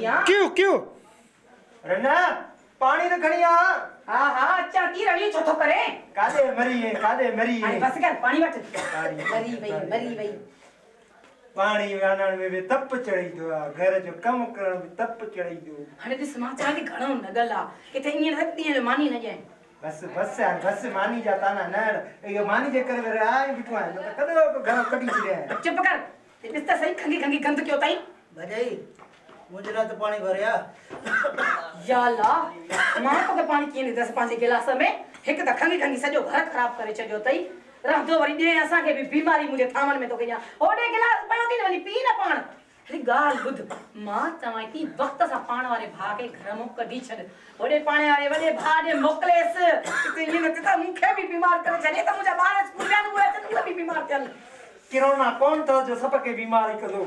हां क्यों रना पानी तो खड़ी आ। हां हां अच्छा की रही छो तो करे कादे मरी है अरे बस कर पानी बट मरी वई पानी वानण में भी तप चढ़ी दो घर जो कम करण में तप चढ़ी दो हने दिस मां चाहे घणो नगला किथे ईन रखती है मानी न जाए बस यार बस मानी जाता ना नड़ ये मानी जे कर रे आए बिठवा है तो कदे को घर कटी छे चुप कर ते दिस सही खंगी गंद क्यों ताई भजाई मुजरा तो पानी भरया या अल्लाह मां तो के पानी किए दस पांच गिलास में एक त खंगी सजो घर खराब करे छजो तई रहदो वरी दे असा के भी बीमारी मुझे थामन में तो कया ओडे गिलास पयो थी वनी पी न पाण अरे गाल बुध मां चवाई थी वक्त सा पाण वाले भा के घर में कढी छड ओडे पाणे वाले वडे भा दे मोकलेस ते ये न त मुखे भी बीमार करे छने त मुझे बार स्कूल जान हुए त भी बीमार चल किरोना कौन तो जो सबके बीमारी करो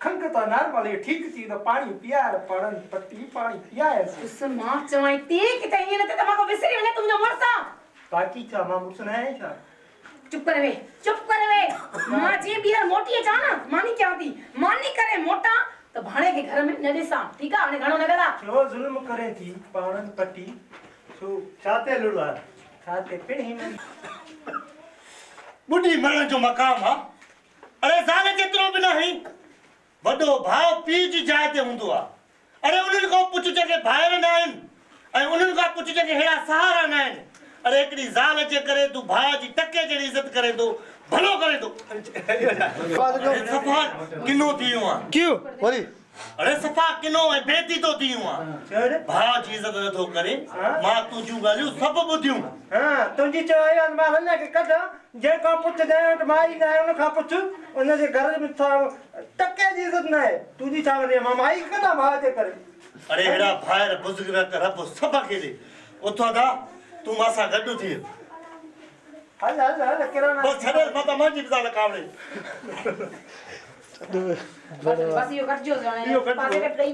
खंग तो नॉर्मल है ठीक थी तो पानी पिया पड़न पट्टी पानी पिया है उस मां चवाई थी कि ते ये न त मा को विसरी वने तुम जो मरसा बाकी छा मां मुसना है छा चुप कर वे मां जी बिया मोटी है जाना मानी क्या थी मानी करे मोटा तो भाणे के घर में न देसा ठीक है ने घणो न गला जो जुल्म करे थी पाणन पट्टी सो चाते लुड़वा चाते पिण ही में बुढ़ी मरण जो मकाम हा अरे जाने केतरो भी नहीं वडो भाव पी जी जाए ते हुंदो आ अरे उन्हन को पुछ के भाइर न आइन ए उन्हन को पुछ के हेड़ा सहारा न आइन अरे एकड़ी जाल जे करे तू भाई जी टके जड़ी इज्जत करे तो भलो करे तो सफा किनो दियो आ क्यों वरी अरे सफा किनो है बेती तो दियो आ चढ़ भाई जी इज्जत न तो करे मां तू जू गालियो सब बुधियो हां तुझी चयो मां ने के कद जे को पुछ दे तो माई ना उन का पुछ उन जे घर में था टके जी इज्जत ना है तुझी चावरे मां माई कदा मां जे करे अरे हेड़ा भाई बुजुर्ग का रब सब के दे ओथो दा तू मासा गड्डू थी हल किराना बस छड़े मत मंजी बिचारा कावड़े बस यो कट जो जाने यो कट जो। पाके कट गई